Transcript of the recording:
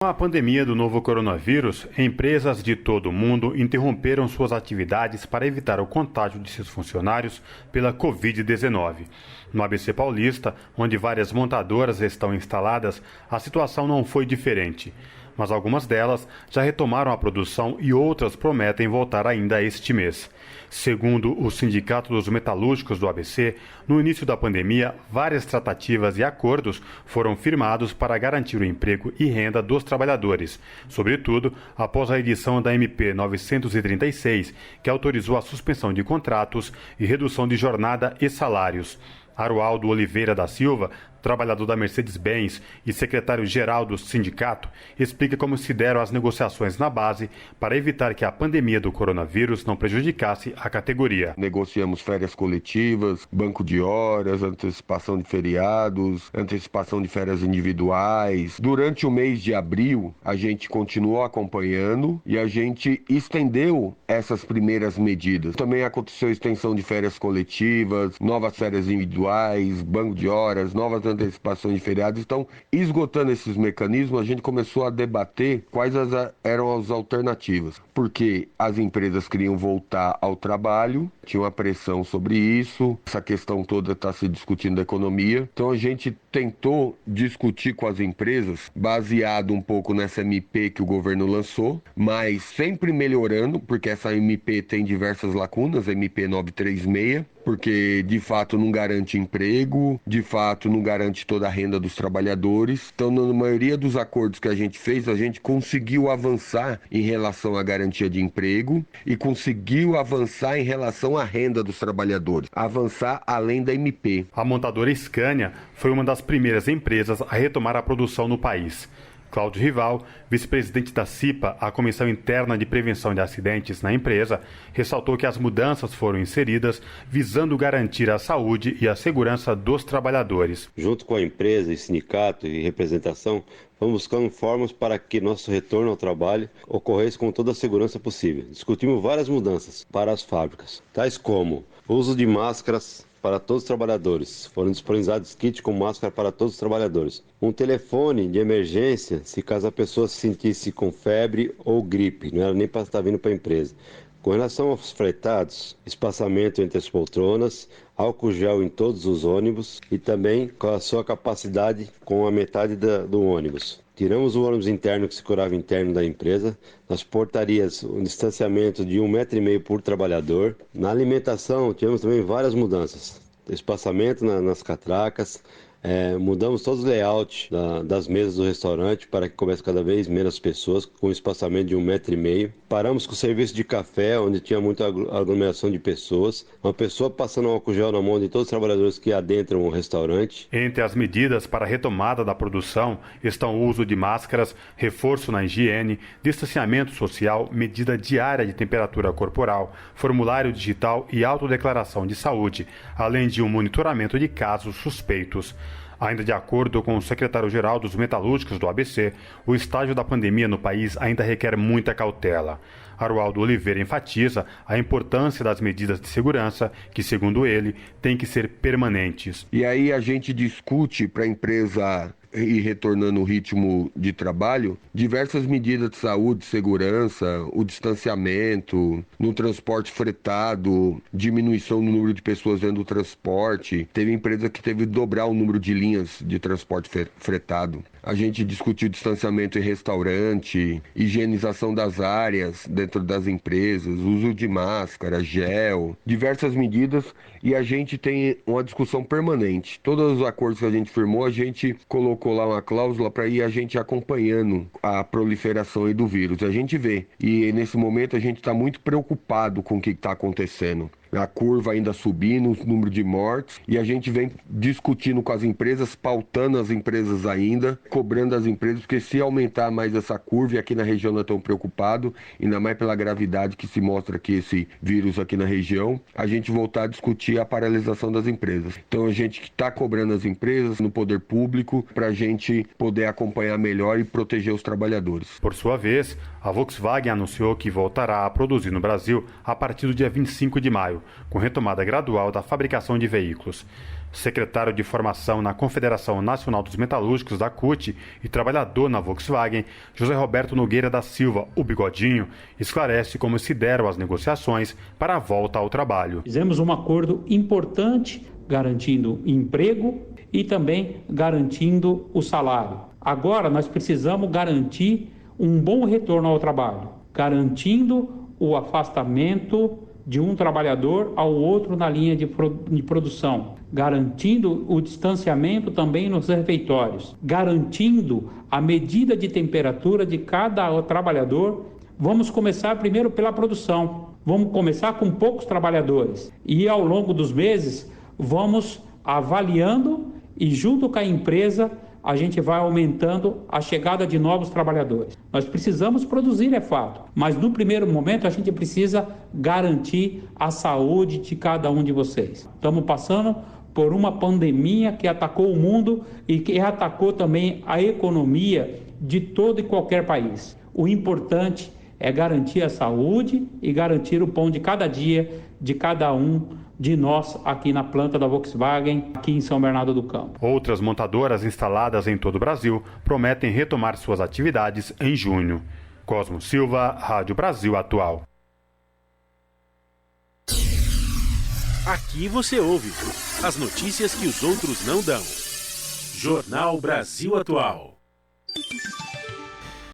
a pandemia do novo coronavírus, empresas de todo o mundo interromperam suas atividades para evitar o contágio de seus funcionários pela Covid-19. No ABC Paulista, onde várias montadoras estão instaladas, a situação não foi diferente. Mas algumas delas já retomaram a produção e outras prometem voltar ainda este mês. Segundo o Sindicato dos Metalúrgicos do ABC, no início da pandemia, várias tratativas e acordos foram firmados para garantir o emprego e renda dos trabalhadores, sobretudo após a edição da MP 936, que autorizou a suspensão de contratos e redução de jornada e salários. Arualdo Oliveira da Silva, trabalhador da Mercedes-Benz e secretário-geral do sindicato, explica como se deram as negociações na base para evitar que a pandemia do coronavírus não prejudicasse a categoria. Negociamos férias coletivas, banco de horas, antecipação de feriados, antecipação de férias individuais. Durante o mês de abril, a gente continuou acompanhando e a gente estendeu essas primeiras medidas. Também aconteceu extensão de férias coletivas, novas férias individuais, banco de horas, novas antecipações de feriados. Então, esgotando esses mecanismos, a gente começou a debater quais eram as alternativas, porque as empresas queriam voltar ao trabalho, tinha uma pressão sobre isso, essa questão toda está se discutindo da economia. Então, a gente tentou discutir com as empresas, baseado um pouco nessa MP que o governo lançou, mas sempre melhorando, porque essa MP tem diversas lacunas, a MP 936, porque de fato não garante emprego, de fato não garante toda a renda dos trabalhadores. Então, na maioria dos acordos que a gente fez, a gente conseguiu avançar em relação à garantia de emprego e conseguiu avançar em relação à renda dos trabalhadores, avançar além da MP. A montadora Scania foi uma das primeiras empresas a retomar a produção no país. Cláudio Rival, vice-presidente da CIPA, a Comissão Interna de Prevenção de Acidentes na empresa, ressaltou que as mudanças foram inseridas visando garantir a saúde e a segurança dos trabalhadores. Junto com a empresa, e sindicato e representação, vamos buscando formas para que nosso retorno ao trabalho ocorresse com toda a segurança possível. Discutimos várias mudanças para as fábricas, tais como o uso de máscaras para todos os trabalhadores. Foram disponibilizados kits com máscara para todos os trabalhadores. Um telefone de emergência, se caso a pessoa se sentisse com febre ou gripe, não era nem para estar vindo para a empresa. Com relação aos fretados, espaçamento entre as poltronas, álcool gel em todos os ônibus e também com a sua capacidade com a metade do ônibus. Tiramos o ônibus interno que se curava interno da empresa. Nas portarias, um distanciamento de 1,5 m por trabalhador. Na alimentação, tivemos também várias mudanças. Espaçamento nas catracas. Mudamos todos os layouts das mesas do restaurante para que coubesse cada vez menos pessoas, com espaçamento de 1,5 m. Paramos com o serviço de café, onde tinha muita aglomeração de pessoas. Uma pessoa passando álcool gel na mão de todos os trabalhadores que adentram o restaurante. Entre as medidas para a retomada da produção estão o uso de máscaras, reforço na higiene, distanciamento social, medida diária de temperatura corporal, formulário digital e autodeclaração de saúde, além de um monitoramento de casos suspeitos. Ainda de acordo com o secretário-geral dos Metalúrgicos do ABC, o estágio da pandemia no país ainda requer muita cautela. Arualdo Oliveira enfatiza a importância das medidas de segurança, que, segundo ele, têm que ser permanentes. E aí a gente discute para a empresa ir retornando o ritmo de trabalho, diversas medidas de saúde, segurança, o distanciamento, no transporte fretado, diminuição no número de pessoas dentro do transporte. Teve empresa que teve que dobrar o número de linhas de transporte fretado. A gente discutiu distanciamento em restaurante, higienização das áreas dentro das empresas, uso de máscara, gel, diversas medidas, e a gente tem uma discussão permanente. Todos os acordos que a gente firmou, a gente colocou lá uma cláusula para ir a gente acompanhando a proliferação aí do vírus. A gente vê, e nesse momento a gente está muito preocupado com o que está acontecendo. A curva ainda subindo, o número de mortes, e a gente vem discutindo com as empresas, pautando as empresas ainda, cobrando as empresas, porque se aumentar mais essa curva, e aqui na região não estão preocupados, ainda mais pela gravidade que se mostra aqui esse vírus aqui na região, a gente voltar a discutir a paralisação das empresas. Então a gente está cobrando as empresas no poder público para a gente poder acompanhar melhor e proteger os trabalhadores. Por sua vez, a Volkswagen anunciou que voltará a produzir no Brasil a partir do dia 25 de maio, com retomada gradual da fabricação de veículos. Secretário de Formação na Confederação Nacional dos Metalúrgicos da CUT e trabalhador na Volkswagen, José Roberto Nogueira da Silva, o Bigodinho, esclarece como se deram as negociações para a volta ao trabalho. Fizemos um acordo importante, garantindo emprego e também garantindo o salário. Agora nós precisamos garantir um bom retorno ao trabalho, garantindo o afastamento de um trabalhador ao outro na linha de produção, garantindo o distanciamento também nos refeitórios, garantindo a medida de temperatura de cada trabalhador. Vamos começar primeiro pela produção, vamos começar com poucos trabalhadores e ao longo dos meses vamos avaliando e junto com a empresa a gente vai aumentando a chegada de novos trabalhadores. Nós precisamos produzir, é fato, mas no primeiro momento a gente precisa garantir a saúde de cada um de vocês. Estamos passando por uma pandemia que atacou o mundo e que atacou também a economia de todo e qualquer país. O importante é garantir a saúde e garantir o pão de cada dia de cada um de nós aqui na planta da Volkswagen, aqui em São Bernardo do Campo. Outras montadoras instaladas em todo o Brasil prometem retomar suas atividades em junho. Cosmo Silva, Rádio Brasil Atual. Aqui você ouve as notícias que os outros não dão. Jornal Brasil Atual.